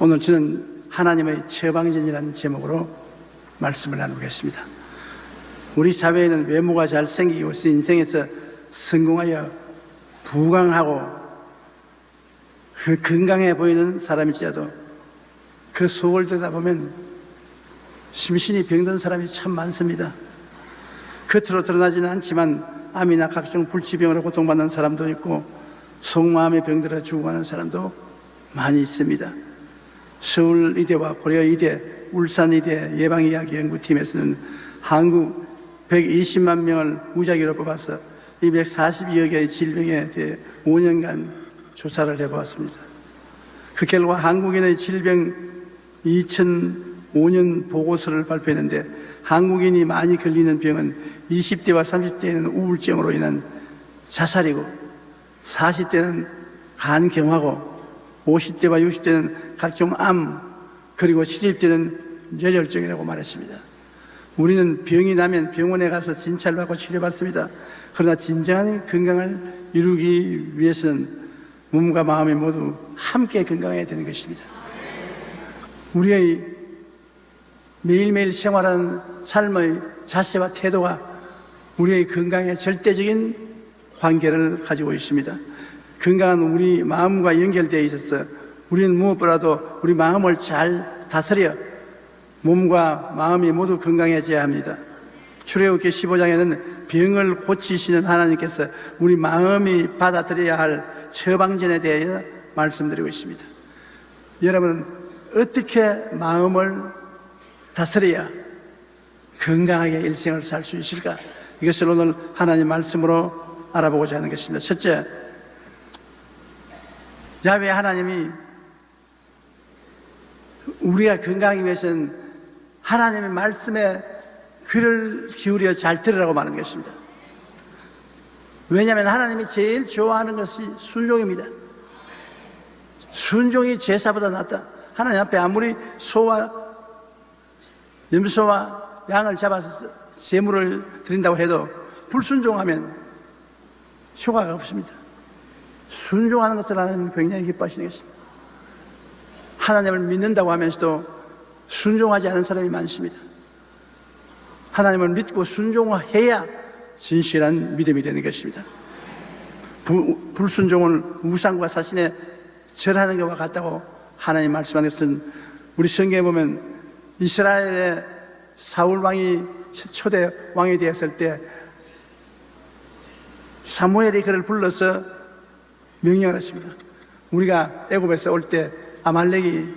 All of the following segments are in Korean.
오늘 저는 하나님의 처방전이라는 제목으로 말씀을 나누겠습니다. 우리 사회에는 외모가 잘생기고 인생에서 성공하여 부강하고 건강해 보이는 사람일지라도 그 속을 들여다보면 심신이 병든 사람이 참 많습니다. 겉으로 드러나지는 않지만 암이나 각종 불치병으로 고통받는 사람도 있고 속마음에 병들어 죽어가는 사람도 많이 있습니다. 서울의대와 고려의대, 울산의대 예방의학연구팀에서는 한국 120만 명을 무작위로 뽑아서 242여 개의 질병에 대해 5년간 조사를 해보았습니다. 그 결과 한국인의 질병 2005년 보고서를 발표했는데 한국인이 많이 걸리는 병은 20대와 30대에는 우울증으로 인한 자살이고 40대는 간경화고 50대와 60대는 각종 암, 그리고 70대는 뇌졸중이라고 말했습니다. 우리는 병이 나면 병원에 가서 진찰을 받고 치료받습니다. 그러나 진정한 건강을 이루기 위해서는 몸과 마음이 모두 함께 건강해야 되는 것입니다. 우리의 매일매일 생활하는 삶의 자세와 태도가 우리의 건강에 절대적인 관계를 가지고 있습니다. 건강한 우리 마음과 연결되어 있어서 우리는 무엇보다도 우리 마음을 잘 다스려 몸과 마음이 모두 건강해져야 합니다. 출애굽기 15장에는 병을 고치시는 하나님께서 우리 마음이 받아들여야 할 처방전에 대해 말씀드리고 있습니다. 여러분은 어떻게 마음을 다스려야 건강하게 일생을 살 수 있을까? 이것을 오늘 하나님 말씀으로 알아보고자 하는 것입니다. 첫째, 야훼 하나님이 우리가 건강하기 위해서는 하나님의 말씀에 귀를 기울여 잘 들으라고 말하는 것입니다. 왜냐하면 하나님이 제일 좋아하는 것이 순종입니다. 순종이 제사보다 낫다. 하나님 앞에 아무리 소와 염소와 양을 잡아서 제물을 드린다고 해도 불순종하면 효과가 없습니다. 순종하는 것을 하나님은 굉장히 기뻐하시는 것입니다. 하나님을 믿는다고 하면서도 순종하지 않은 사람이 많습니다. 하나님을 믿고 순종해야 진실한 믿음이 되는 것입니다. 불순종은 우상과 사신에 절하는 것과 같다고 하나님 말씀하는 것은 우리 성경에 보면 이스라엘의 사울 왕이 초대 왕이 되었을 때 사무엘이 그를 불러서 명령을 했습니다. 우리가 애굽에서 올 때 아말렉이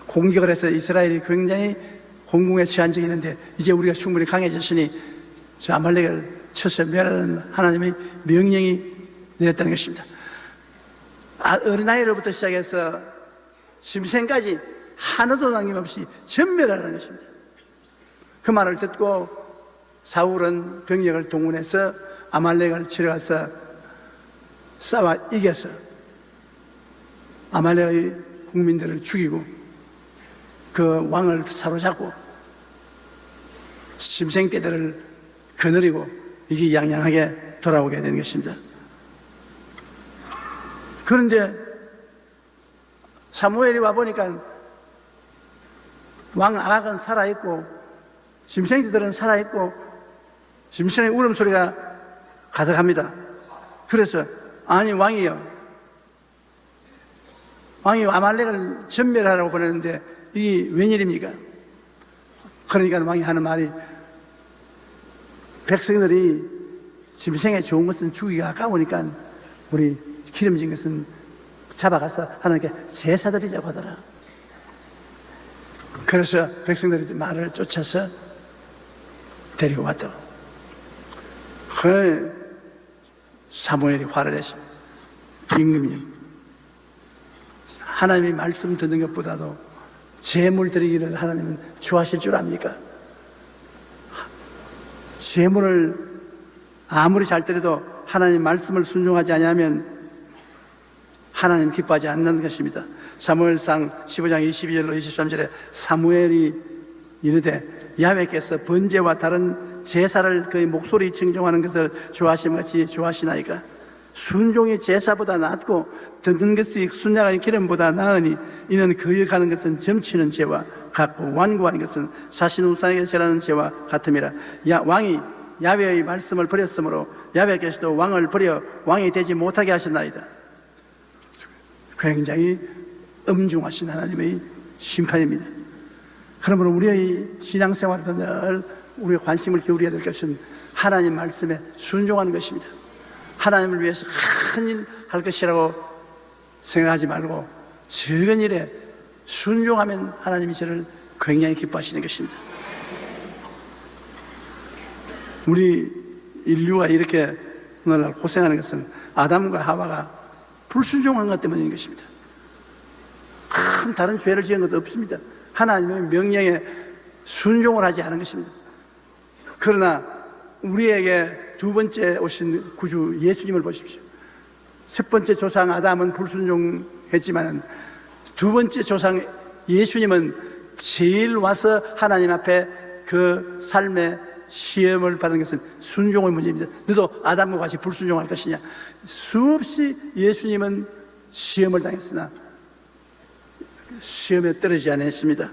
공격을 해서 이스라엘이 굉장히 공공에 처한 적이 있는데 이제 우리가 충분히 강해졌으니 저 아말렉을 쳐서 멸하는 하나님의 명령이 내렸다는 것입니다. 어린아이로부터 시작해서 짐승까지 하나도 남김없이 전멸하는 것입니다. 그 말을 듣고 사울은 병력을 동원해서 아말렉을 치러 가서 싸워 이겨서 아말렉의 국민들을 죽이고 그 왕을 사로잡고 짐승떼들을 거느리고 이게 양양하게 돌아오게 되는 것입니다. 그런데 사무엘이 와보니까 왕 아각은 살아있고 짐승들은 살아있고 짐승의 울음소리가 가득합니다. 그래서 아니 왕이 아말렉을 전멸하라고 보냈는데 이게 웬일입니까? 그러니까 왕이 하는 말이 백성들이 짐승에 좋은 것은 죽이기가 아까우니까 우리 기름진 것은 잡아가서 하나님께 제사 드리자고 하더라. 그래서 백성들이 말을 쫓아서 데리고 왔다고. 그 사무엘이 화를 냈습니다. 임금님, 하나님의 말씀 듣는 것보다도 제물 드리기를 하나님은 좋아하실 줄 압니까? 제물을 아무리 잘 드려도 하나님 말씀을 순종하지 않으면 하나님 기뻐하지 않는 것입니다. 사무엘상 15장 22절로 23절에 사무엘이 이르되 야훼께서 번제와 다른 제사를 그의 목소리 청종하는 것을 좋아하심같이 좋아하시나이까? 순종이 제사보다 낫고 듣는 것이 순양의 기름보다 나으니 이는 거역하는 것은 점치는 죄와 같고 완고하는 것은 사신 우상에게 절하는 죄와 같음이라. 왕이 야훼의 말씀을 버렸으므로 야훼께서도 왕을 버려 왕이 되지 못하게 하셨나이다. 굉장히 엄중하신 하나님의 심판입니다. 그러므로 우리의 신앙생활에도 늘 우리의 관심을 기울여야 될 것은 하나님 말씀에 순종하는 것입니다. 하나님을 위해서 큰 일 할 것이라고 생각하지 말고 적은 일에 순종하면 하나님이 저를 굉장히 기뻐하시는 것입니다. 우리 인류가 이렇게 오늘날 고생하는 것은 아담과 하와가 불순종한 것 때문인 것입니다. 큰 다른 죄를 지은 것도 없습니다. 하나님의 명령에 순종을 하지 않은 것입니다. 그러나 우리에게 두 번째 오신 구주 예수님을 보십시오. 첫 번째 조상 아담은 불순종했지만 두 번째 조상 예수님은 제일 와서 하나님 앞에 그 삶의 시험을 받은 것은 순종의 문제입니다. 너도 아담과 같이 불순종할 것이냐? 수없이 예수님은 시험을 당했으나 시험에 떨어지지 않았습니다.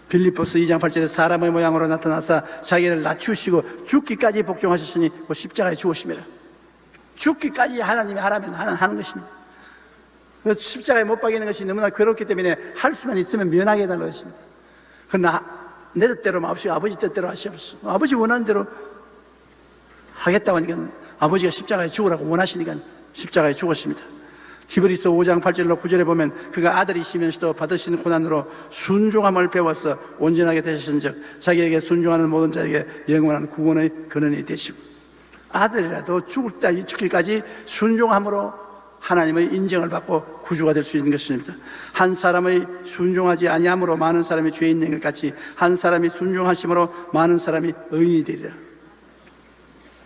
빌립보서 2장 8절에 사람의 모양으로 나타나사 자기를 낮추시고 죽기까지 복종하셨으니 그 십자가에 죽으십니다. 죽기까지 하나님이 하라면 하는 것입니다. 십자가에 못 박이는 것이 너무나 괴롭기 때문에 할 수만 있으면 면하게 해달라는 것입니다. 그러나 내 뜻대로 마옵시고 아버지 뜻대로 하시옵소서. 아버지 원하는 대로 하겠다고 하니까 아버지가 십자가에 죽으라고 원하시니까 십자가에 죽었습니다. 히브리서 5장 8절로 9절에 보면 그가 아들이시면서도 받으신 고난으로 순종함을 배워서 온전하게 되셨은즉 자기에게 순종하는 모든 자에게 영원한 구원의 근원이 되시고, 아들이라도 죽기까지 순종함으로 하나님의 인정을 받고 구주가 될 수 있는 것입니다. 한 사람의 순종하지 아니함으로 많은 사람이 죄인 된 것 같이 한 사람이 순종하심으로 많은 사람이 의인이 되리라.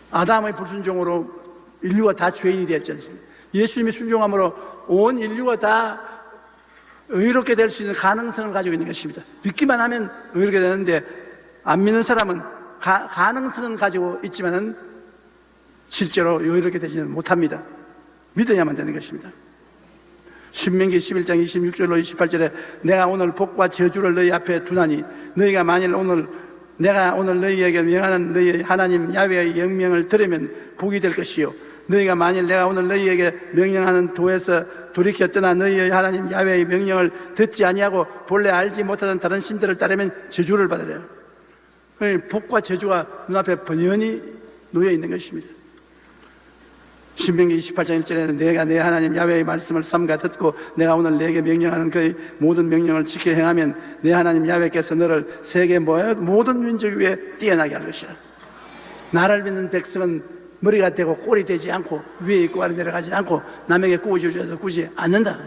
아담의 불순종으로 인류가 다 죄인이 되었지 않습니까? 예수님이 순종함으로 온 인류가 다 의롭게 될 수 있는 가능성을 가지고 있는 것입니다. 믿기만 하면 의롭게 되는데 안 믿는 사람은 가능성은 가지고 있지만은 실제로 의롭게 되지는 못합니다. 믿어야만 되는 것입니다. 신명기 11장 26절로 28절에 내가 오늘 복과 저주를 너희 앞에 두나니 너희가 만일 내가 오늘 너희에게 명하는 너희 하나님 야훼의 명령을 들으면 복이 될 것이요, 너희가 만일 내가 오늘 너희에게 명령하는 도에서 돌이켜 떠나 너희의 하나님 야훼의 명령을 듣지 아니하고 본래 알지 못하던 다른 신들을 따르면 저주를 받으리라. 복과 저주가 눈앞에 번연히 놓여 있는 것입니다. 신명기 28장 1절에는 내가 내 하나님 야훼의 말씀을 삼가 듣고 내가 오늘 내게 명령하는 그의 모든 명령을 지켜 행하면 내 하나님 야훼께서 너를 세계 모든 민족 위에 뛰어나게 할 것이라. 나를 믿는 백성은 머리가 되고 꼴이 되지 않고 위에 있고 아래 내려가지 않고 남에게 구워주셔서 구지 않는다.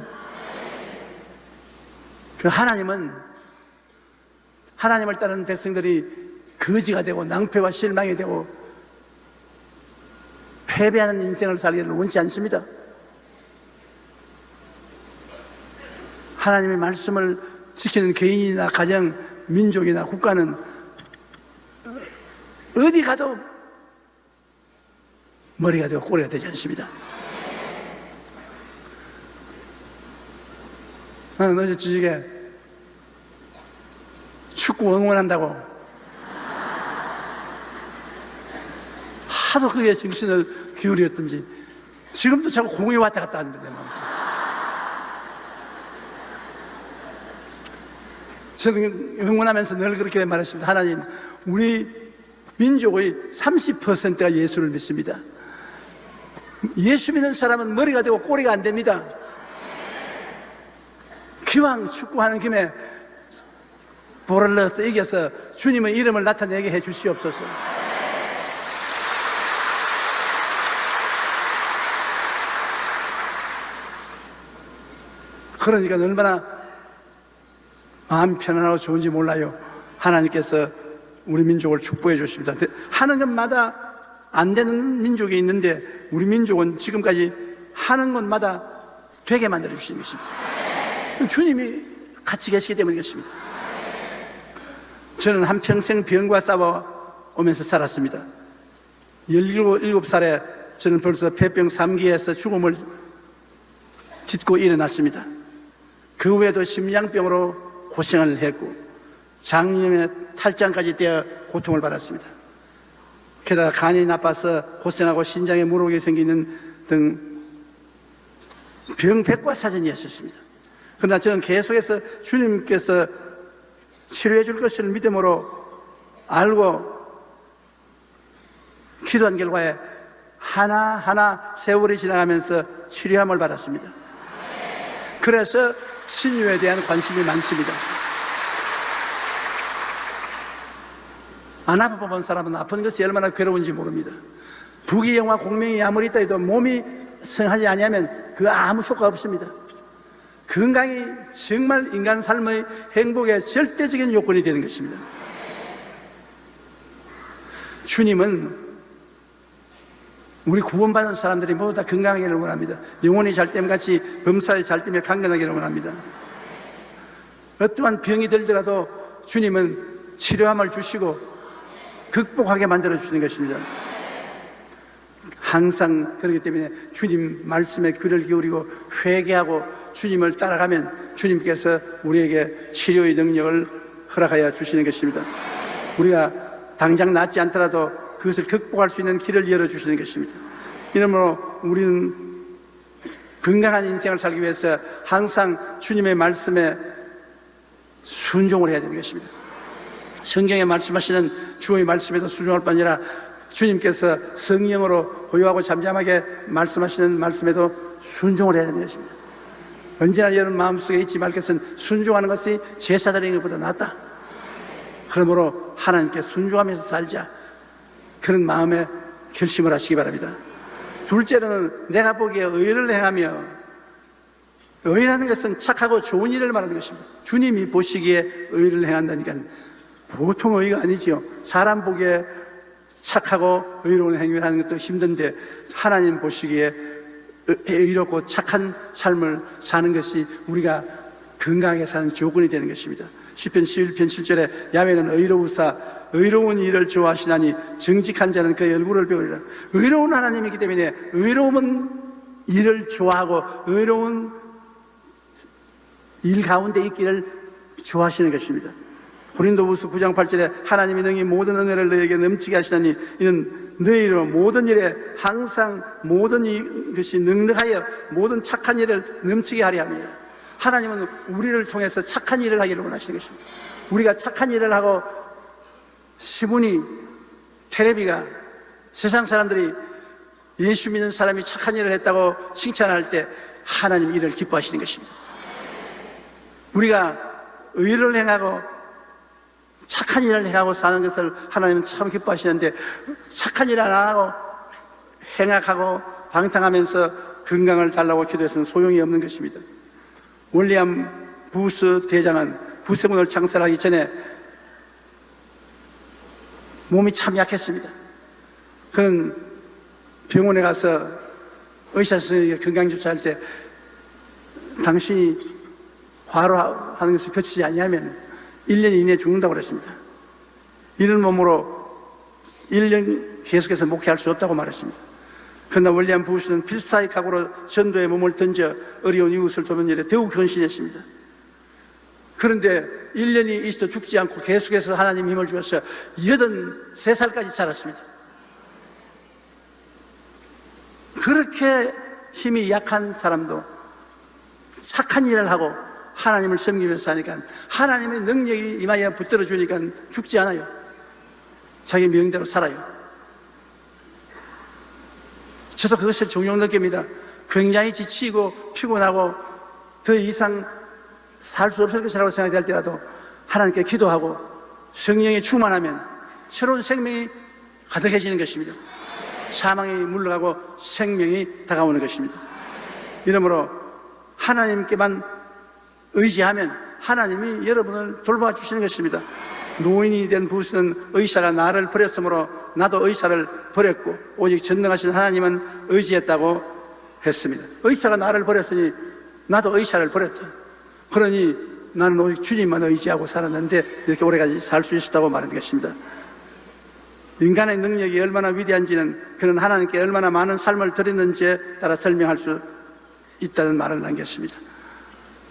그 하나님은 하나님을 따르는 백성들이 거지가 되고 낭패와 실망이 되고 패배하는 인생을 살기를 원치 않습니다. 하나님의 말씀을 지키는 개인이나 가정, 민족이나 국가는 어디 가도 머리가 되고 꼬리가 되지 않습니다. 나는 어제 저녁에 축구 응원한다고 하도 그게 정신을 기울였던지 지금도 자꾸 공이 왔다 갔다 하는데 내 마음속에. 저는 응원하면서 늘 그렇게 말했습니다. 하나님, 우리 민족의 30%가 예수를 믿습니다. 예수 믿는 사람은 머리가 되고 꼬리가 안 됩니다. 기왕 축구하는 김에 볼을 넣어서 이겨서 주님의 이름을 나타내게 해 주시옵소서. 그러니까 얼마나 마음 편안하고 좋은지 몰라요. 하나님께서 우리 민족을 축복해 주십니다. 하는 것마다 안 되는 민족이 있는데 우리 민족은 지금까지 하는 것마다 되게 만들어 주시는 것입니다. 주님이 같이 계시기 때문인 것입니다. 저는 한평생 병과 싸워 오면서 살았습니다. 17살에 저는 벌써 폐병 3기에서 죽음을 딛고 일어났습니다. 그 후에도 심장병으로 고생을 했고 장염에 탈장까지 되어 고통을 받았습니다. 게다가 간이 나빠서 고생하고 신장에 물혹이 생기는 등 병백과사전이었습니다. 그러나 저는 계속해서 주님께서 치료해 줄 것을 믿음으로 알고 기도한 결과에 하나하나 세월이 지나가면서 치료함을 받았습니다. 그래서 신유에 대한 관심이 많습니다. 안 아파본 사람은 아픈 것이 얼마나 괴로운지 모릅니다. 부귀영화 공명이 아무리 있다 해도 몸이 성하지 아니하면 그 아무 효과 없습니다. 건강이 정말 인간 삶의 행복의 절대적인 요건이 되는 것입니다. 주님은 우리 구원받은 사람들이 모두 다 건강하기를 원합니다. 영혼이 잘됨 같이 범사에 잘되며 강건하기를 원합니다. 어떠한 병이 들더라도 주님은 치료함을 주시고 극복하게 만들어 주시는 것입니다. 항상 그렇기 때문에 주님 말씀에 귀를 기울이고 회개하고 주님을 따라가면 주님께서 우리에게 치료의 능력을 허락하여 주시는 것입니다. 우리가 당장 낫지 않더라도 그것을 극복할 수 있는 길을 열어주시는 것입니다. 이러므로 우리는 건강한 인생을 살기 위해서 항상 주님의 말씀에 순종을 해야 되는 것입니다. 성경에 말씀하시는 주의 말씀에도 순종할 뿐 아니라 주님께서 성령으로 고요하고 잠잠하게 말씀하시는 말씀에도 순종을 해야 되는 것입니다. 언제나 여러분 마음속에 잊지 말 것은 순종하는 것이 제사 드리는 것보다 낫다. 그러므로 하나님께 순종하면서 살자, 그런 마음에 결심을 하시기 바랍니다. 둘째로는 내가 보기에 의를 행하며, 의라는 것은 착하고 좋은 일을 말하는 것입니다. 주님이 보시기에 의를 행한다니까 보통 의가 아니지요. 사람 보기에 착하고 의로운 행위를 하는 것도 힘든데 하나님 보시기에 의롭고 착한 삶을 사는 것이 우리가 건강하게 사는 조건이 되는 것입니다. 시편 11편 7절에 야훼는 의로우사 의로운 일을 좋아하시나니 정직한 자는 그의 얼굴을 배우리라. 의로운 하나님이기 때문에 의로운 일을 좋아하고 의로운 일 가운데 있기를 좋아하시는 것입니다. 고린도후서 9장 8절에 하나님이 능히 모든 은혜를 너에게 넘치게 하시나니 이는 너희로 모든 일에 항상 모든 것이 능력하여 모든 착한 일을 넘치게 하려 합니다. 하나님은 우리를 통해서 착한 일을 하기를 원하시는 것입니다. 우리가 착한 일을 하고 시문이 테레비가 세상 사람들이 예수 믿는 사람이 착한 일을 했다고 칭찬할 때 하나님 이를 기뻐하시는 것입니다. 우리가 의를 행하고 착한 일을 행하고 사는 것을 하나님은 참 기뻐하시는데 착한 일 안 하고 행악하고 방탕하면서 건강을 달라고 기도해서는 소용이 없는 것입니다. 윌리엄 부스 대장은 구세군을 창설하기 전에 몸이 참 약했습니다. 그는 병원에 가서 의사 선생님에게 건강조사할 때 당신이 과로하는 것을 거치지 아니하면 1년 이내에 죽는다고 그랬습니다. 이런 몸으로 1년 계속해서 목회할 수 없다고 말했습니다. 그러나 윌리엄 부스는 필사의 각오로 전도에 몸을 던져 어려운 이웃을 돕는 일에 더욱 헌신했습니다. 그런데 1년이 있어도 죽지 않고 계속해서 하나님 힘을 주어서 83살까지 살았습니다. 그렇게 힘이 약한 사람도 착한 일을 하고 하나님을 섬기면서 하니까 하나님의 능력이 임하여 붙들어 주니까 죽지 않아요. 자기 명대로 살아요. 저도 그것을 종종 느낍니다. 굉장히 지치고 피곤하고 더 이상 살 수 없을 것이라고 생각될 때라도 하나님께 기도하고 성령이 충만하면 새로운 생명이 가득해지는 것입니다. 사망이 물러가고 생명이 다가오는 것입니다. 이러므로 하나님께만 의지하면 하나님이 여러분을 돌봐주시는 것입니다. 노인이 된 부스는 의사가 나를 버렸으므로 나도 의사를 버렸고 오직 전능하신 하나님은 의지했다고 했습니다. 의사가 나를 버렸으니 나도 의사를 버렸다. 그러니 나는 오직 주님만 의지하고 살았는데 이렇게 오래까지 살 수 있었다고 말하는 것입니다. 인간의 능력이 얼마나 위대한지는 그는 하나님께 얼마나 많은 삶을 드렸는지에 따라 설명할 수 있다는 말을 남겼습니다.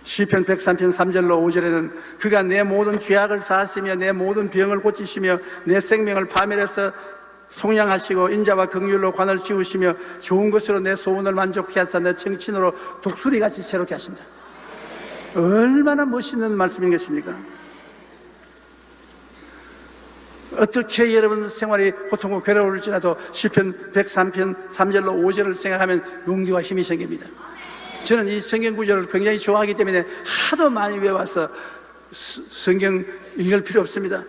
시편 103편 3절로 5절에는 그가 내 모든 죄악을 사하시며 내 모든 병을 고치시며 내 생명을 파멸해서 속량하시고 인자와 긍휼로 관을 씌우시며 좋은 것으로 내 소원을 만족케 하사 내 정친으로 독수리같이 새롭게 하신다. 얼마나 멋있는 말씀인 것입니까? 어떻게 여러분 생활이 고통과 괴로울지라도 시편 103편 3절로 5절을 생각하면 용기와 힘이 생깁니다. 저는 이 성경 구절을 굉장히 좋아하기 때문에 하도 많이 외워서 성경 읽을 필요 없습니다.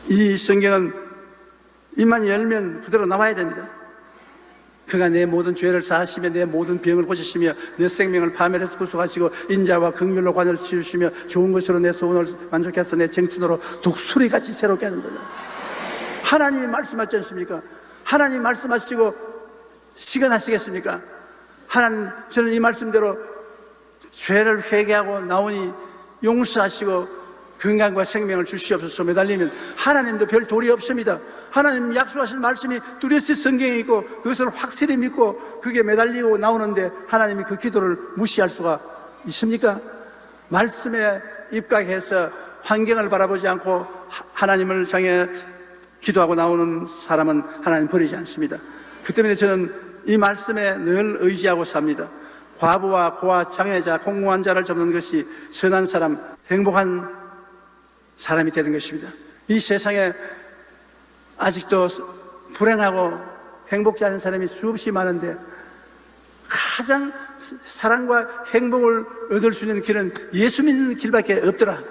이 성경은 입만 열면 그대로 나와야 됩니다. 그가 내 모든 죄를 사하시며 내 모든 병을 고치시며 내 생명을 파멸해서 구속하시고 인자와 긍휼로 관을 씌우시며 좋은 것으로 내 소원을 만족해 해서 내 정친으로 독수리같이 새롭게 하는 거다. 하나님이 말씀하지 않습니까? 하나님 말씀하시고 시건하시겠습니까? 하나님, 저는 이 말씀대로 죄를 회개하고 나오니 용서하시고 건강과 생명을 주시옵소서 매달리면 하나님도 별 도리 없습니다. 하나님 약속하신 말씀이 뚜렷이 성경에 있고 그것을 확실히 믿고 그게 매달리고 나오는데 하나님이 그 기도를 무시할 수가 있습니까? 말씀에 입각해서 환경을 바라보지 않고 하나님을 향해 기도하고 나오는 사람은 하나님 버리지 않습니다. 그 때문에 저는 이 말씀에 늘 의지하고 삽니다. 과부와 고아, 장애자, 공무원 자를 돕는 것이 선한 사람, 행복한 사람이 되는 것입니다. 이 세상에 아직도 불행하고 행복지 않은 사람이 수없이 많은데 가장 사랑과 행복을 얻을 수 있는 길은 예수 믿는 길밖에 없더라.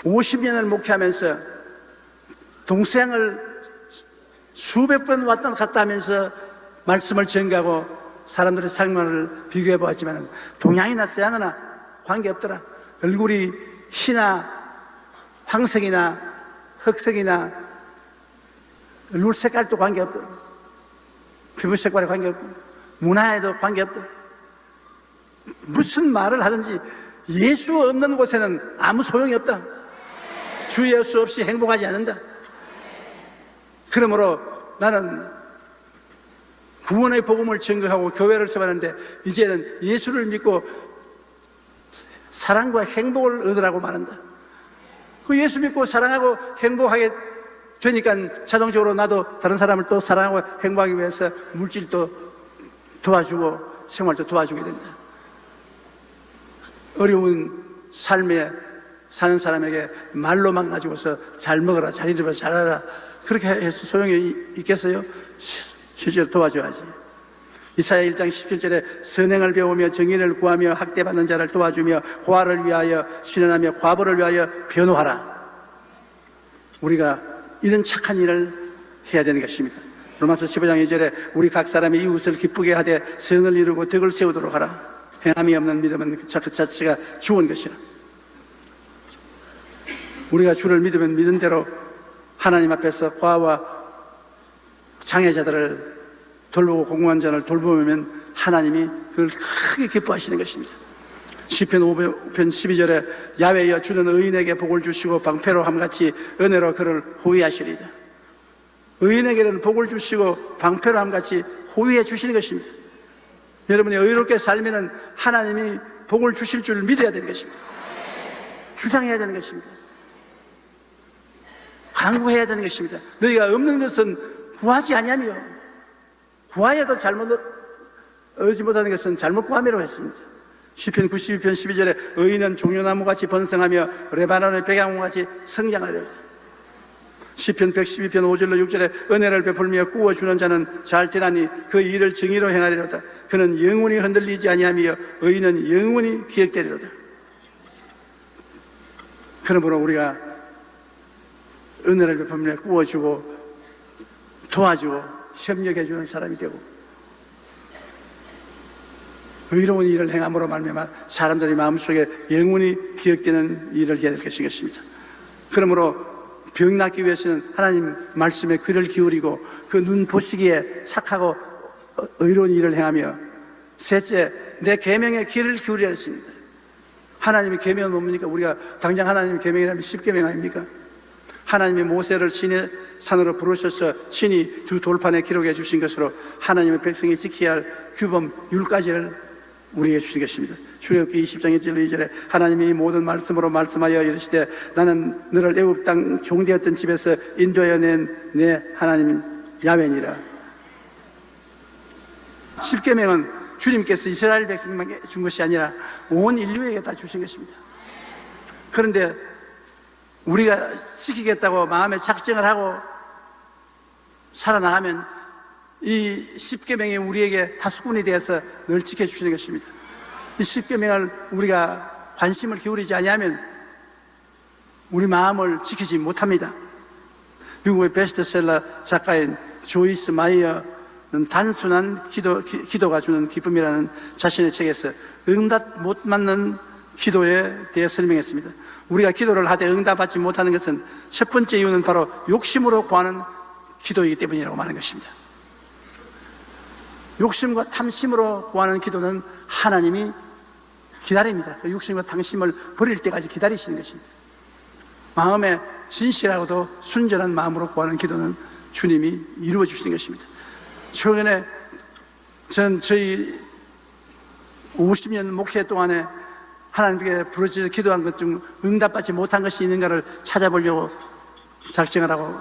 (50년을) 목회하면서 동생을 수백 번 왔다 갔다 하면서 말씀을 전가하고 사람들의 삶을 비교해 보았지만 동양이나 서양이나 관계없더라. 얼굴이 희나 황색이나 흑색이나 얼굴 색깔도 관계없더라. 피부 색깔에 관계없고 문화에도 관계없더라. 무슨 말을 하든지 예수 없는 곳에는 아무 소용이 없다. 주 예수 없이 행복하지 않는다. 그러므로 나는 구원의 복음을 증거하고 교회를 세웠는데 이제는 예수를 믿고 사랑과 행복을 얻으라고 말한다. 그 예수 믿고 사랑하고 행복하게 되니까 자동적으로 나도 다른 사람을 또 사랑하고 행복하기 위해서 물질도 도와주고 생활도 도와주게 된다. 어려운 삶에 사는 사람에게 말로만 가지고서 잘 먹어라, 잘 입어라, 잘하라 그렇게 해서 소용이 있겠어요? 실제로 도와줘야지. 이사야 1장 17절에 선행을 배우며 정의를 구하며 학대받는 자를 도와주며 고아를 위하여 신원하며 과부를 위하여 변호하라. 우리가 이런 착한 일을 해야 되는 것입니다. 로마서 15장 2절에 우리 각 사람이 이웃을 기쁘게 하되 선을 이루고 덕을 세우도록 하라. 행함이 없는 믿음은 그 자체가 죽은 것이라. 우리가 주를 믿으면 믿은 대로 하나님 앞에서 고아와 장애자들을 돌보고 공무원 자를 돌보면 하나님이 그걸 크게 기뻐하시는 것입니다. 시편 5편 12절에 야훼여 주는 의인에게 복을 주시고 방패로 함같이 은혜로 그를 호위하시리이다. 의인에게는 복을 주시고 방패로 함같이 호위해 주시는 것입니다. 여러분이 의롭게 살면 하나님이 복을 주실 줄 믿어야 되는 것입니다. 주장해야 되는 것입니다. 간구해야 되는 것입니다. 너희가 없는 것은 구하지 아니하며 구하여도 잘못 얻지 못하는 것은 잘못 구함이라고 했습니다. 시편 92편 12절에 의인은 종려나무같이 번성하며 레바논의 백양목같이 성장하리로다. 시편 112편 5절로 6절에 은혜를 베풀며 구워주는 자는 잘 되나니 그 일을 정의로 행하리로다. 그는 영원히 흔들리지 아니하며 의인은 영원히 기억되리로다. 그러므로 우리가 은혜를 베풀며 구워주고 도와주고 협력해주는 사람이 되고 의로운 일을 행함으로 말미암아 사람들의 마음속에 영원히 기억되는 일을 해야 될 것입니다. 그러므로 병 낫기 위해서는 하나님 말씀에 귀를 기울이고 그 눈 보시기에 착하고 의로운 일을 행하며 셋째, 내 계명에 귀를 기울이라 했습니다. 하나님의 계명은 뭡니까? 우리가 당장 하나님의 계명이라면 10계명 아닙니까? 하나님이 모세를 신의 산으로 부르셔서 친히 두 돌판에 기록해 주신 것으로 하나님의 백성이 지켜야 할 규범, 율까지를 우리에게 주신 것입니다. 출애굽기 20장 1절 2절에 하나님이 모든 말씀으로 말씀하여 이르시되 나는 너를 애굽 땅 종되었던 집에서 인도하여 낸 내 하나님 야훼니라. 10계명은 주님께서 이스라엘 백성에게 준 것이 아니라 온 인류에게 다 주신 것입니다. 그런데 우리가 지키겠다고 마음에 작정을 하고 살아나가면 이 10계명이 우리에게 다수꾼이 되어서 늘 지켜주시는 것입니다. 이 10계명을 우리가 관심을 기울이지 아니하면 우리 마음을 지키지 못합니다. 미국의 베스트셀러 작가인 조이스 마이어는 단순한 기도가 주는 기쁨이라는 자신의 책에서 응답 못 받는 기도에 대해 설명했습니다. 우리가 기도를 하되 응답받지 못하는 것은 첫 번째 이유는 바로 욕심으로 구하는 기도이기 때문이라고 말하는 것입니다. 욕심과 탐심으로 구하는 기도는 하나님이 기다립니다. 그 욕심과 탐심을 버릴 때까지 기다리시는 것입니다. 마음에 진실하고도 순전한 마음으로 구하는 기도는 주님이 이루어 주시는 것입니다. 최근에 저는 저희 50년 목회 동안에 하나님께 부르짖어 기도한 것 중 응답받지 못한 것이 있는가를 찾아보려고 작정을 하고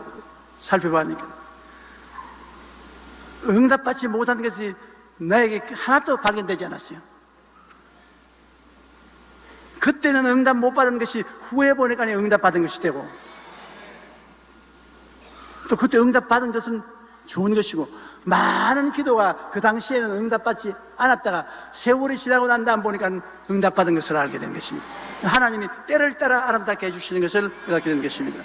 살펴보니까 응답받지 못한 것이 나에게 하나도 발견되지 않았어요. 그때는 응답 못 받은 것이 후에 보니까 응답받은 것이 되고, 또 그때 응답받은 것은 좋은 것이고, 많은 기도가 그 당시에는 응답받지 않았다가 세월이 지나고 난 다음 보니까 응답받은 것을 알게 된 것입니다. 하나님이 때를 따라 아름답게 해주시는 것을 깨닫게 된 것입니다.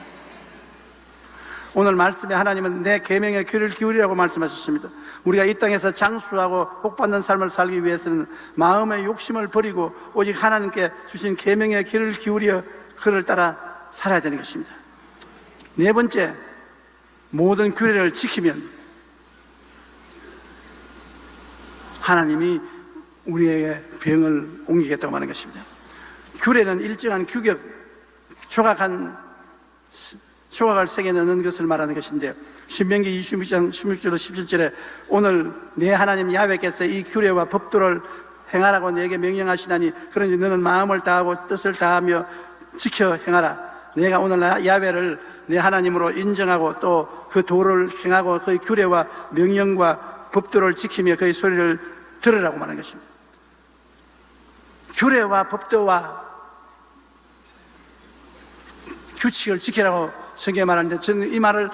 오늘 말씀에 하나님은 내 계명에 귀를 기울이라고 말씀하셨습니다. 우리가 이 땅에서 장수하고 복받는 삶을 살기 위해서는 마음의 욕심을 버리고 오직 하나님께 주신 계명에 귀를 기울여 그를 따라 살아야 되는 것입니다. 네 번째, 모든 규례를 지키면 하나님이 우리에게 병을 옮기겠다고 말하는 것입니다. 규례는 일정한 규격, 조각을 새겨 넣는 것을 말하는 것인데요. 신명기 26장 16절로 17절에 오늘 내 하나님 야훼께서 이 규례와 법도를 행하라고 내게 명령하시나니 그런지 너는 마음을 다하고 뜻을 다하며 지켜 행하라. 내가 오늘 야훼를 내 하나님으로 인정하고 또 그 도를 행하고 그의 규례와 명령과 법도를 지키며 그의 소리를 들으라고 말하는 것입니다. 규례와 법도와 규칙을 지키라고 성경에 말하는데 저는 이 말을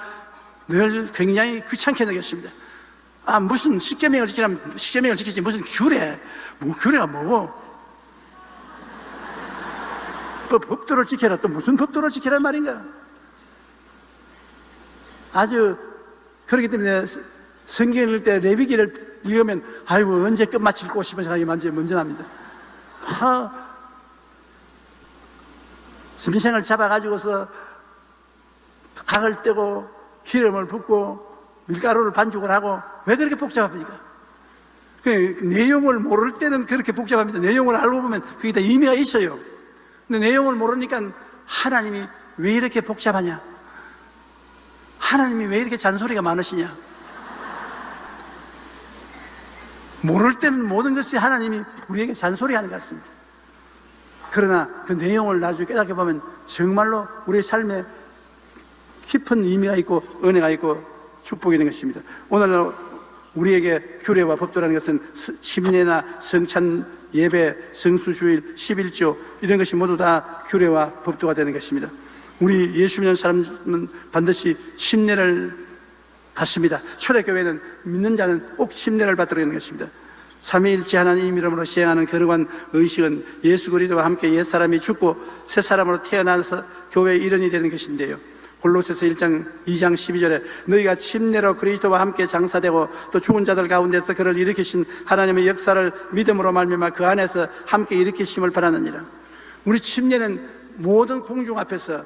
늘 굉장히 귀찮게 느꼈습니다. 무슨 십계명을 지키라면 십계명을 지키지 무슨 규례, 규례가 뭐고? 법도를 지켜라. 또 무슨 법도를 지키란 말인가? 아주 그렇기 때문에 성경 읽을 때 레위기를 읽으면 아이고 언제 끝마칠고 싶은 생각이 먼저 납니다. 짐승을 잡아가지고서 각을 떼고 기름을 붓고 밀가루를 반죽을 하고 왜 그렇게 복잡합니까? 그 내용을 모를 때는 그렇게 복잡합니다. 내용을 알고 보면 그게 다 의미가 있어요. 근데 내용을 모르니까 하나님이 왜 이렇게 복잡하냐? 하나님이 왜 이렇게 잔소리가 많으시냐? 모를 때는 모든 것이 하나님이 우리에게 잔소리하는 것 같습니다. 그러나 그 내용을 나중에 깨닫게 보면 정말로 우리의 삶에 깊은 의미가 있고 은혜가 있고 축복이 있는 것입니다. 오늘 우리에게 규례와 법도라는 것은 침례나 성찬 예배, 성수주일, 11조 이런 것이 모두 다 규례와 법도가 되는 것입니다. 우리 예수 믿는 사람은 반드시 침례를 받습니다. 초대교회는 믿는 자는 꼭 침례를 받도록 하는 것입니다. 삼위일체 하나님 이름으로 시행하는 거룩한 의식은 예수 그리스도와 함께 옛사람이 죽고 새사람으로 태어나서 교회의 일원이 되는 것인데요. 골로새서 2장 12절에 너희가 침례로 그리스도와 함께 장사되고 또 죽은 자들 가운데서 그를 일으키신 하나님의 역사를 믿음으로 말미암아 그 안에서 함께 일으키심을 바라느니라. 우리 침례는 모든 공중 앞에서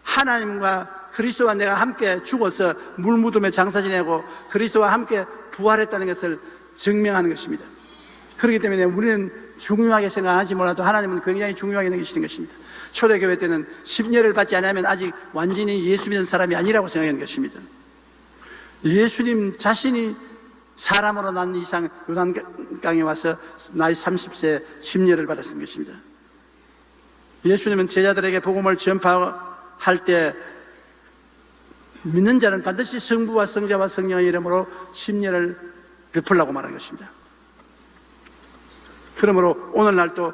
하나님과 그리스도와 내가 함께 죽어서 물무덤에 장사 지내고 그리스도와 함께 부활했다는 것을 증명하는 것입니다. 그렇기 때문에 우리는 중요하게 생각하지 몰라도 하나님은 굉장히 중요하게 여기시는 것입니다. 초대교회 때는 십례를 받지 않으면 아직 완전히 예수 믿는 사람이 아니라고 생각하는 것입니다. 예수님 자신이 사람으로 난 이상 요단강에 와서 나이 30세 십례를 받았던 것입니다. 예수님은 제자들에게 복음을 전파할 때 믿는 자는 반드시 성부와 성자와 성령의 이름으로 십례를 베풀라고 말한 것입니다. 그러므로 오늘날도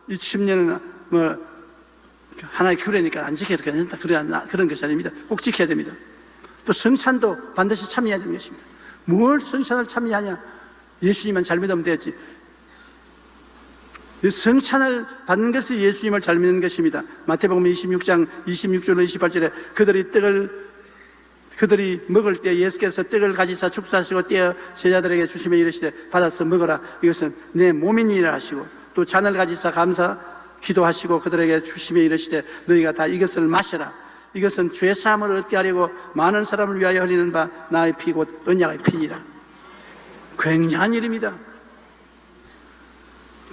이 십례는 하나의 규례니까 안 지켜도 괜찮다 그런 것이 아닙니다. 꼭 지켜야 됩니다. 또 성찬도 반드시 참여해야 되는 것입니다. 뭘 성찬을 참여하냐? 예수님만 잘 믿으면 되지. 성찬을 받는 것이 예수님을 잘 믿는 것입니다. 마태복음 26장 26절로 28절에 그들이 먹을 때 예수께서 떡을 가지사 축사하시고 떼어 제자들에게 주시며 이르시되 받아서 먹어라, 이것은 내 몸이니라 하시고, 또 잔을 가지사 감사 기도하시고 그들에게 주시며 이르시되 너희가 다 이것을 마셔라, 이것은 죄 사함을 얻게 하려고 많은 사람을 위하여 흘리는 바 나의 피 곧 언약의 피니라. 굉장한 일입니다.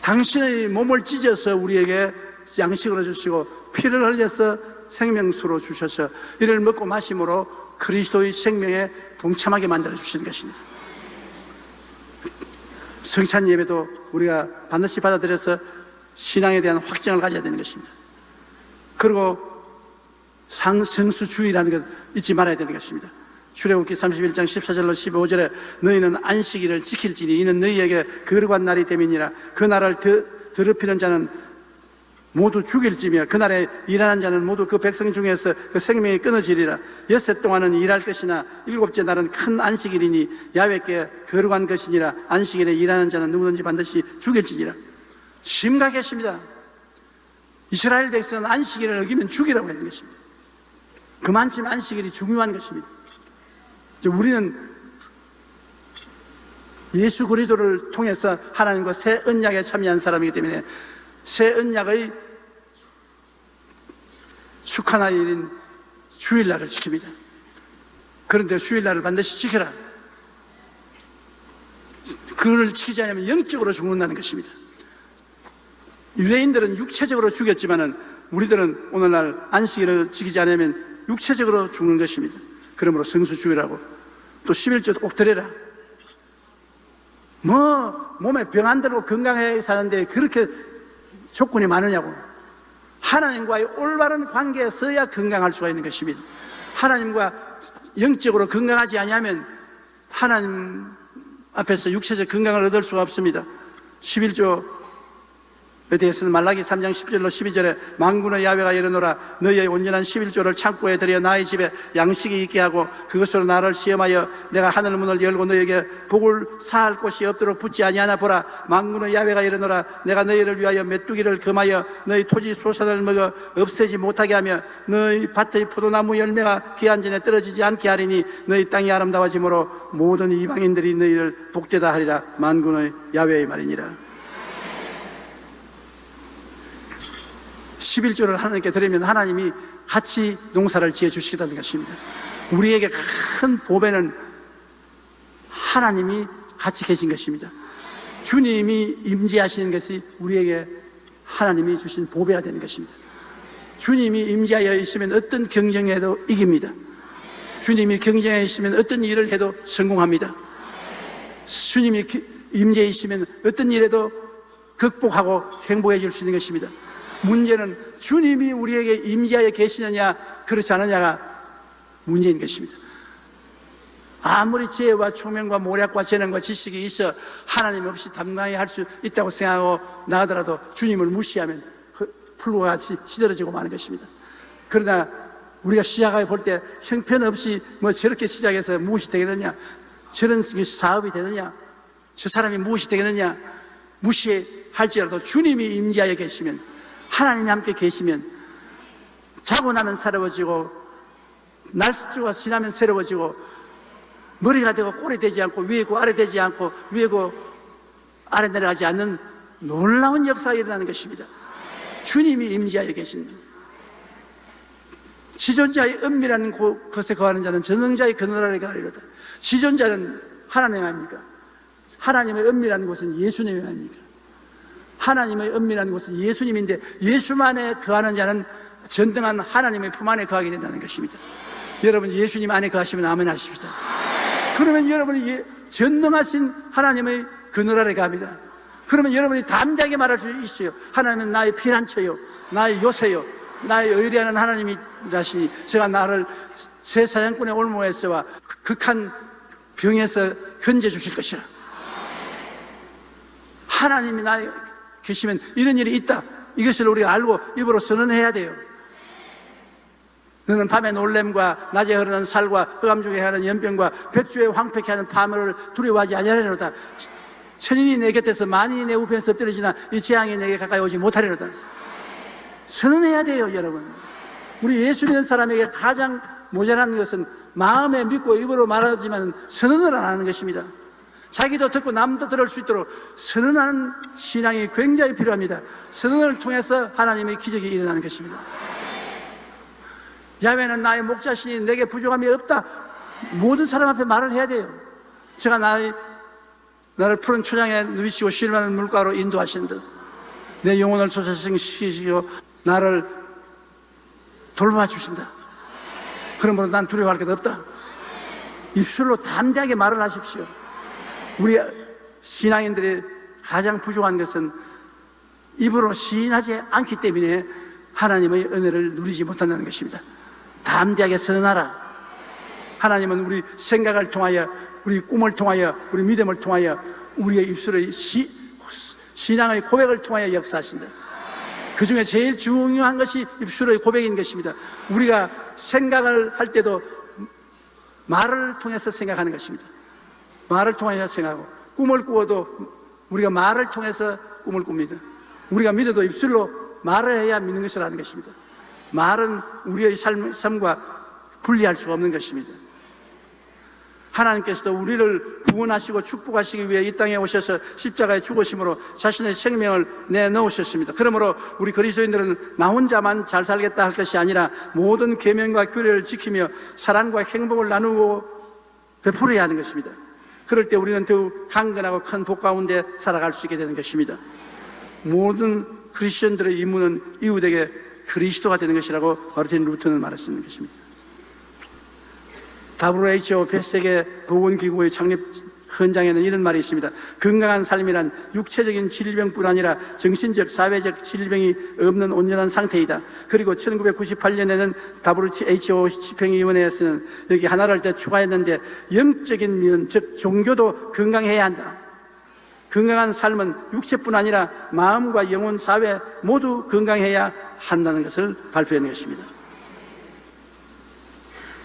당신의 몸을 찢어서 우리에게 양식으로 주시고 피를 흘려서 생명수로 주셔서 이를 먹고 마심으로 그리스도의 생명에 동참하게 만들어 주시는 것입니다. 성찬 예배도 우리가 반드시 받아들여서 신앙에 대한 확증을 가져야 되는 것입니다. 그리고 성수주의라는 것 잊지 말아야 되는 것입니다. 출애굽기 31장 14절로 15절에 너희는 안식일을 지킬지니 이는 너희에게 거룩한 날이 됨이니라. 그 날을 더럽히는 자는 모두 죽일지며 그날에 일하는 자는 모두 그 백성 중에서 그 생명이 끊어지리라. 엿새 동안은 일할 것이나 일곱째 날은 큰 안식일이니 야훼께 거룩한 것이니라. 안식일에 일하는 자는 누구든지 반드시 죽일지니라. 심각했습니다. 이스라엘 백성은 안식일을 어기면 죽이라고 했는 것입니다. 그만큼 안식일이 중요한 것입니다. 우리는 예수 그리스도를 통해서 하나님과 새 언약에 참여한 사람이기 때문에 새 언약의 축하나일인 주일날을 지킵니다. 그런데 주일날을 반드시 지켜라. 그걸 지키지 않으면 영적으로 죽는다는 것입니다. 유대인들은 육체적으로 죽였지만은 우리들은 오늘날 안식일을 지키지 않으면 육체적으로 죽는 것입니다. 그러므로 성수주의라고, 또 11조도 꼭 드려라. 몸에 병 안 들고 건강하게 사는데 그렇게 조건이 많으냐고. 하나님과의 올바른 관계에 서야 건강할 수가 있는 것입니다. 하나님과 영적으로 건강하지 아니하면 하나님 앞에서 육체적 건강을 얻을 수가 없습니다. 11조에 대해서는 말라기 3장 10절로 12절에 만군의 야훼가 이르노라. 너희의 온전한 11조를 창고에 들여 나의 집에 양식이 있게 하고 그것으로 나를 시험하여 내가 하늘 문을 열고 너희에게 복을 사할 곳이 없도록 붙지 아니하나 보라. 만군의 야훼가 이르노라. 내가 너희를 위하여 메뚜기를 금하여 너희 토지 소산을 먹어 없애지 못하게 하며 너희 밭의 포도나무 열매가 기한 전에 떨어지지 않게 하리니 너희 땅이 아름다워지므로 모든 이방인들이 너희를 복되다 하리라. 만군의 야훼의 말이니라. 11조를 하나님께 드리면 하나님이 같이 농사를 지어 주시겠다는 것입니다. 우리에게 큰 보배는 하나님이 같이 계신 것입니다. 주님이 임재하시는 것이 우리에게 하나님이 주신 보배가 되는 것입니다. 주님이 임재하여 있으면 어떤 경쟁에도 이깁니다. 주님이 경쟁에 있으면 어떤 일을 해도 성공합니다. 주님이 임재해 있으면 어떤 일에도 극복하고 행복해 줄 수 있는 것입니다. 문제는 주님이 우리에게 임재하여 계시느냐 그렇지 않느냐가 문제인 것입니다. 아무리 지혜와 총명과 모략과 재능과 지식이 있어 하나님 없이 담당히 할 수 있다고 생각하고 나가더라도 주님을 무시하면 풀과 같이 시들어지고 마는 것입니다. 그러나 우리가 시작해 볼 때 형편없이 저렇게 시작해서 무엇이 되겠느냐, 저런 사업이 되느냐, 저 사람이 무엇이 되겠느냐 무시할지라도 주님이 임재하여 계시면, 하나님이 함께 계시면 자고 나면 새로워지고 날씨가 지나면 새로워지고 머리가 되고 꼴이 되지 않고 위에고 아래 되지 않고 위에고 아래 내려가지 않는 놀라운 역사가 일어나는 것입니다. 주님이 임재하여 계십니다. 지존자의 은밀한 곳에 거하는 자는 전능자의 그늘 아래 가리로다. 지존자는 하나님 아닙니까? 하나님의 은밀한 곳은 예수님이 아닙니까? 하나님의 은밀한 곳은 예수님인데 예수만에 거하는 자는 전등한 하나님의 품 안에 거하게 된다는 것입니다. 여러분 예수님 안에 거하시면 아멘 하십시다. 그러면 여러분이 전능하신 하나님의 그늘 아래 갑니다. 그러면 여러분이 담대하게 말할 수 있어요. 하나님은 나의 피난처요, 나의 요새요, 나의 의리하는 하나님이라시니 제가 나를 새 사냥꾼의 올무에서와 극한 병에서 건져주실 것이라. 하나님이 나에 계시면 이런 일이 있다, 이것을 우리가 알고 입으로 선언해야 돼요. 너는 밤의 놀램과 낮에 흐르는 살과 흑암 중에 하는 연병과 백주에 황폐케 하는 파멸을 두려워하지 아니하리로다. 천인이 내 곁에서 만인이 내 우편에서 엎드러지나 이 재앙이 내게 가까이 오지 못하리로다. 선언해야 돼요. 여러분, 우리 예수 믿는 사람에게 가장 모자란 것은 마음에 믿고 입으로 말하지만 선언을 안 하는 것입니다. 자기도 듣고 남도 들을 수 있도록 선언하는 신앙이 굉장히 필요합니다. 선언을 통해서 하나님의 기적이 일어나는 것입니다. 야훼는 나의 목자시니 내게 부족함이 없다. 모든 사람 앞에 말을 해야 돼요. 제가 나를 푸른 초장에 누이시고 시름하는 물가로 인도하신 듯 내 영혼을 솟아시키시고 나를 돌봐 주신다. 그러므로 난 두려워할 것 없다. 입술로 담대하게 말을 하십시오. 우리 신앙인들의 가장 부족한 것은 입으로 시인하지 않기 때문에 하나님의 은혜를 누리지 못한다는 것입니다. 담대하게 선언하라. 하나님은 우리 생각을 통하여, 우리 꿈을 통하여, 우리 믿음을 통하여, 우리의 입술의 신앙의 고백을 통하여 역사하신다. 그 중에 제일 중요한 것이 입술의 고백인 것입니다. 우리가 생각을 할 때도 말을 통해서 생각하는 것입니다. 말을 통해서 생각하고, 꿈을 꾸어도 우리가 말을 통해서 꿈을 꿉니다. 우리가 믿어도 입술로 말을 해야 믿는 것을 아는 것입니다. 말은 우리의 삶과 분리할 수가 없는 것입니다. 하나님께서도 우리를 구원하시고 축복하시기 위해 이 땅에 오셔서 십자가에 죽으심으로 자신의 생명을 내놓으셨습니다. 그러므로 우리 그리스도인들은 나 혼자만 잘 살겠다 할 것이 아니라 모든 계명과 규례를 지키며 사랑과 행복을 나누고 베풀어야 하는 것입니다. 그럴 때 우리는 더욱 강건하고 큰 복 가운데 살아갈 수 있게 되는 것입니다. 모든 크리스천들의 임무는 이웃에게 그리스도가 되는 것이라고 마르틴 루터는 말했습니다. WHO 폐세계 보건기구의 창립 헌장에는 이런 말이 있습니다. 건강한 삶이란 육체적인 질병뿐 아니라 정신적, 사회적 질병이 없는 온전한 상태이다. 그리고 1998년에는 WHO 집행위원회에서는 여기 하나를 더 추가했는데 영적인 면, 즉 종교도 건강해야 한다. 건강한 삶은 육체뿐 아니라 마음과 영혼, 사회 모두 건강해야 한다는 것을 발표하는 것입니다.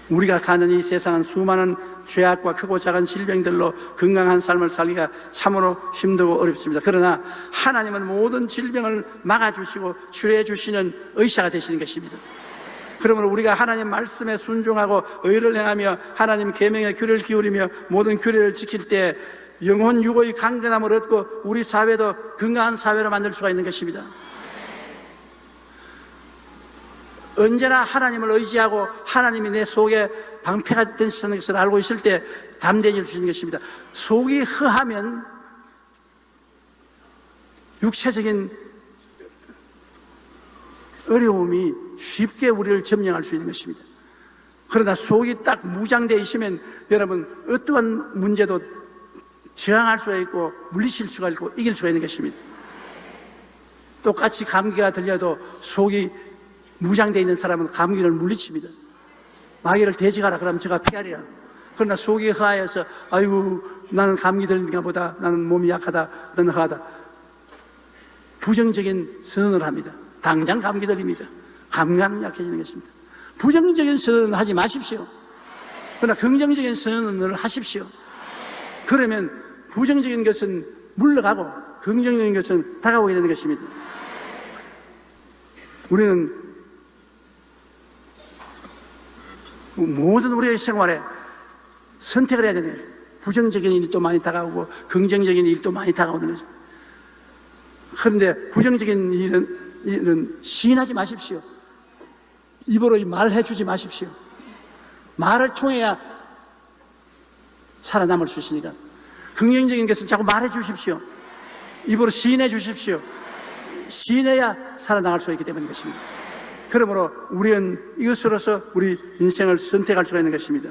우리가 사는 이 세상은 수많은 죄악과 크고 작은 질병들로 건강한 삶을 살기가 참으로 힘들고 어렵습니다. 그러나 하나님은 모든 질병을 막아주시고 치료해 주시는 의사가 되시는 것입니다. 그러므로 우리가 하나님 말씀에 순종하고 의를 행하며 하나님 계명에 귀를 기울이며 모든 규례를 지킬 때 영혼 육의 강건함을 얻고 우리 사회도 건강한 사회로 만들 수가 있는 것입니다. 언제나 하나님을 의지하고 하나님이 내 속에 방패가 되시는 것을 알고 있을 때 담대해질 수 있는 것입니다. 속이 허하면 육체적인 어려움이 쉽게 우리를 점령할 수 있는 것입니다. 그러나 속이 딱 무장되어 있으면 여러분 어떠한 문제도 저항할 수가 있고 물리칠 수가 있고 이길 수가 있는 것입니다. 똑같이 감기가 들려도 속이 무장되어 있는 사람은 감기를 물리칩니다. 마귀를 대적하라 그러면 제가 피하리라. 그러나 속이 허하여서 아이고 나는 감기 들린가 보다, 나는 몸이 약하다, 나는 허하다, 부정적인 선언을 합니다. 당장 감기 들립니다. 감기는 약해지는 것입니다. 부정적인 선언은 하지 마십시오. 그러나 긍정적인 선언을 하십시오. 그러면 부정적인 것은 물러가고 긍정적인 것은 다가오게 되는 것입니다. 우리는 모든 우리의 생활에 선택을 해야 되네요. 부정적인 일도 많이 다가오고 긍정적인 일도 많이 다가오는 거죠. 그런데 부정적인 일은 시인하지 마십시오. 입으로 말해 주지 마십시오. 말을 통해야 살아남을 수 있으니까. 긍정적인 것을 자꾸 말해 주십시오. 입으로 시인해 주십시오. 시인해야 살아나갈 수 있기 때문인 것입니다. 그러므로 우리는 이것으로서 우리 인생을 선택할 수가 있는 것입니다.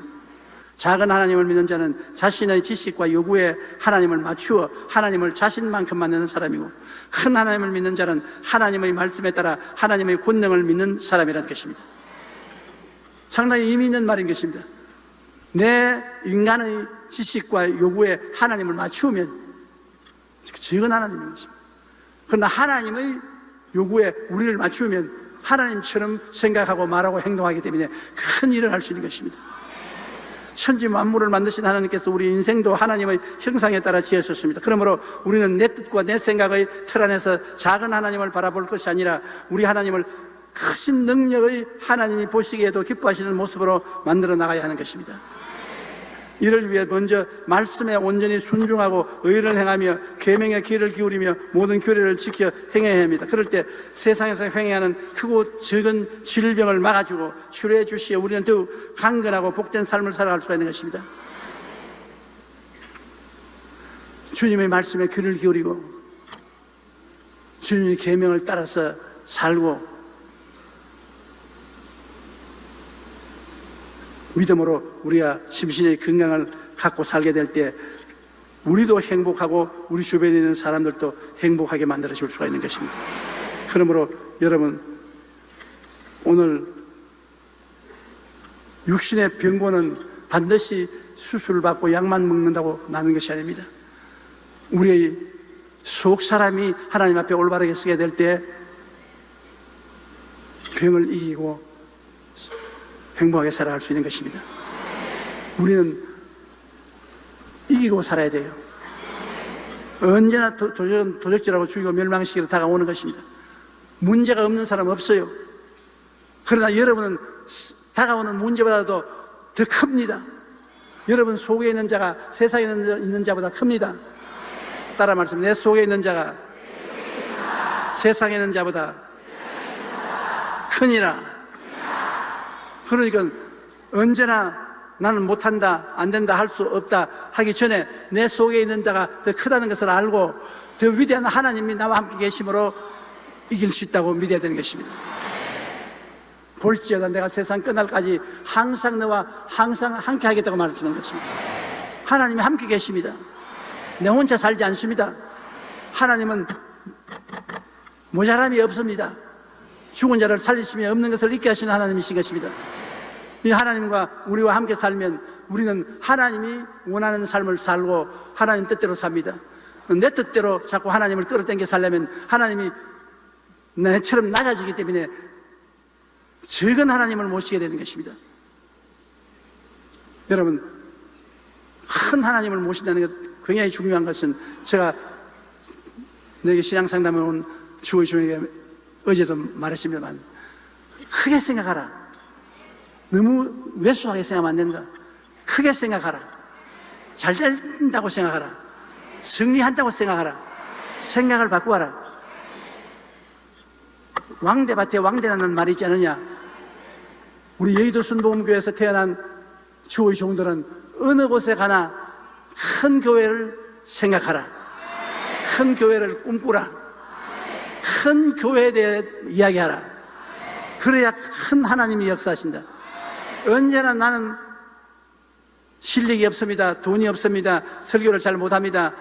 작은 하나님을 믿는 자는 자신의 지식과 요구에 하나님을 맞추어 하나님을 자신만큼 만드는 사람이고, 큰 하나님을 믿는 자는 하나님의 말씀에 따라 하나님의 권능을 믿는 사람이라는 것입니다. 상당히 의미 있는 말인 것입니다. 내 인간의 지식과 요구에 하나님을 맞추면 적은 하나님인 것입니다. 그러나 하나님의 요구에 우리를 맞추면 하나님처럼 생각하고 말하고 행동하기 때문에 큰 일을 할 수 있는 것입니다. 천지 만물을 만드신 하나님께서 우리 인생도 하나님의 형상에 따라 지으셨습니다. 그러므로 우리는 내 뜻과 내 생각의 틀 안에서 작은 하나님을 바라볼 것이 아니라 우리 하나님을 크신 능력의 하나님이 보시기에도 기뻐하시는 모습으로 만들어 나가야 하는 것입니다. 이를 위해 먼저 말씀에 온전히 순종하고 의를 행하며 계명의 귀를 기울이며 모든 규례를 지켜 행해야 합니다. 그럴 때 세상에서 행해하는 크고 적은 질병을 막아주고 치료해 주시어 우리는 더욱 강건하고 복된 삶을 살아갈 수가 있는 것입니다. 주님의 말씀에 귀를 기울이고 주님의 계명을 따라서 살고 믿음으로 우리가 심신의 건강을 갖고 살게 될 때 우리도 행복하고 우리 주변에 있는 사람들도 행복하게 만들어 줄 수가 있는 것입니다. 그러므로 여러분, 오늘 육신의 병고는 반드시 수술을 받고 약만 먹는다고 나는 것이 아닙니다. 우리의 속 사람이 하나님 앞에 올바르게 서게 될 때 병을 이기고 행복하게 살아갈 수 있는 것입니다. 우리는 이기고 살아야 돼요. 언제나 도적질하고 죽이고 멸망시키러 다가오는 것입니다. 문제가 없는 사람 없어요. 그러나 여러분은 다가오는 문제보다도 더 큽니다. 여러분 속에 있는 자가 세상에 있는 자보다 큽니다. 따라 말씀, 내 속에 있는 자가 세상에 있는 자보다 크니라. 그러니까 언제나 나는 못한다, 안 된다, 할 수 없다 하기 전에 내 속에 있는 자가 더 크다는 것을 알고 더 위대한 하나님이 나와 함께 계심으로 이길 수 있다고 믿어야 되는 것입니다. 볼지어다 내가 세상 끝날까지 항상 너와 항상 함께 하겠다고 말해주는 것입니다. 하나님이 함께 계십니다. 내 혼자 살지 않습니다. 하나님은 모자람이 없습니다. 죽은 자를 살리시며 없는 것을 잊게 하시는 하나님이신 것입니다. 이 하나님과 우리와 함께 살면 우리는 하나님이 원하는 삶을 살고 하나님 뜻대로 삽니다. 내 뜻대로 자꾸 하나님을 끌어당겨 살려면 하나님이 나처럼 낮아지기 때문에 적은 하나님을 모시게 되는 것입니다. 여러분, 큰 하나님을 모신다는 것 굉장히 중요한 것은 제가 내게 신앙상담을 온 주의 중에 어제도 말했습니다만 크게 생각하라. 너무 왜소하게 생각하면 안 된다. 크게 생각하라. 잘 된다고 생각하라. 승리한다고 생각하라. 생각을 바꾸어라. 왕대밭에 왕대라는 말이 있지 않느냐. 우리 여의도 순복음교회에서 태어난 주의 종들은 어느 곳에 가나 큰 교회를 생각하라. 큰 교회를 꿈꾸라. 큰 교회에 대해 이야기하라. 그래야 큰 하나님이 역사하신다. 언제나 나는 실력이 없습니다. 돈이 없습니다. 설교를 잘 못합니다.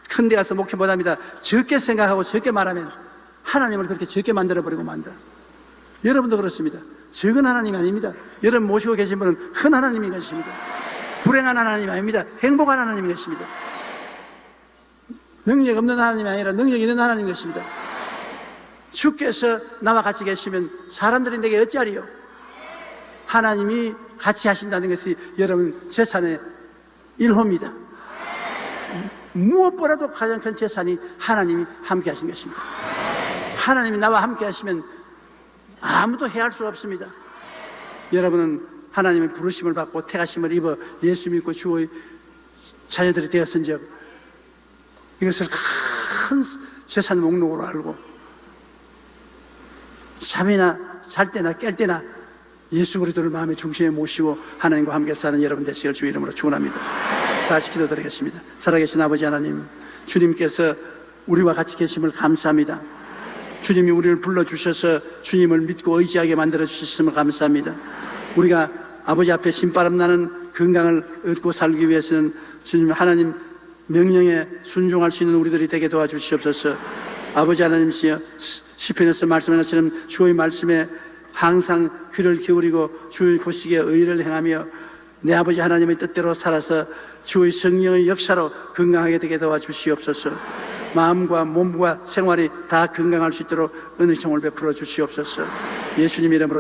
큰 데 가서 목회 못합니다. 적게 생각하고 적게 말하면 하나님을 그렇게 적게 만들어버리고 만다. 여러분도 그렇습니다. 적은 하나님이 아닙니다. 여러분 모시고 계신 분은 큰 하나님인 것입니다. 불행한 하나님이 아닙니다. 행복한 하나님인 것입니다. 능력 없는 하나님이 아니라 능력 있는 하나님인 것입니다. 주께서 나와 같이 계시면 사람들이 내게 어찌하리요? 하나님이 같이 하신다는 것이 여러분 재산의 1호입니다. 무엇보다도 가장 큰 재산이 하나님이 함께 하신 것입니다. 하나님이 나와 함께 하시면 아무도 해할 수 없습니다. 여러분은 하나님의 부르심을 받고 택하심을 입어 예수 믿고 주의 자녀들이 되었은 적 이것을 큰 재산 목록으로 알고 잠이나 잘 때나 깰 때나 예수 그리스도를 마음의 중심에 모시고 하나님과 함께 사는 여러분 되시길 주의 이름으로 축원합니다. 다시 기도드리겠습니다. 살아계신 아버지 하나님, 주님께서 우리와 같이 계심을 감사합니다. 주님이 우리를 불러주셔서 주님을 믿고 의지하게 만들어주셨음을 감사합니다. 우리가 아버지 앞에 신바람 나는 건강을 얻고 살기 위해서는 주님 하나님 명령에 순종할 수 있는 우리들이 되게 도와주시옵소서. 아버지 하나님이시여, 시편에서 말씀하신 것처럼 주의 말씀에 항상 귀를 기울이고 주의 보시기에 의를 행하며 내 아버지 하나님의 뜻대로 살아서 주의 성령의 역사로 건강하게 되게 도와주시옵소서. 마음과 몸과 생활이 다 건강할 수 있도록 은혜총을 베풀어 주시옵소서. 예수님 이름으로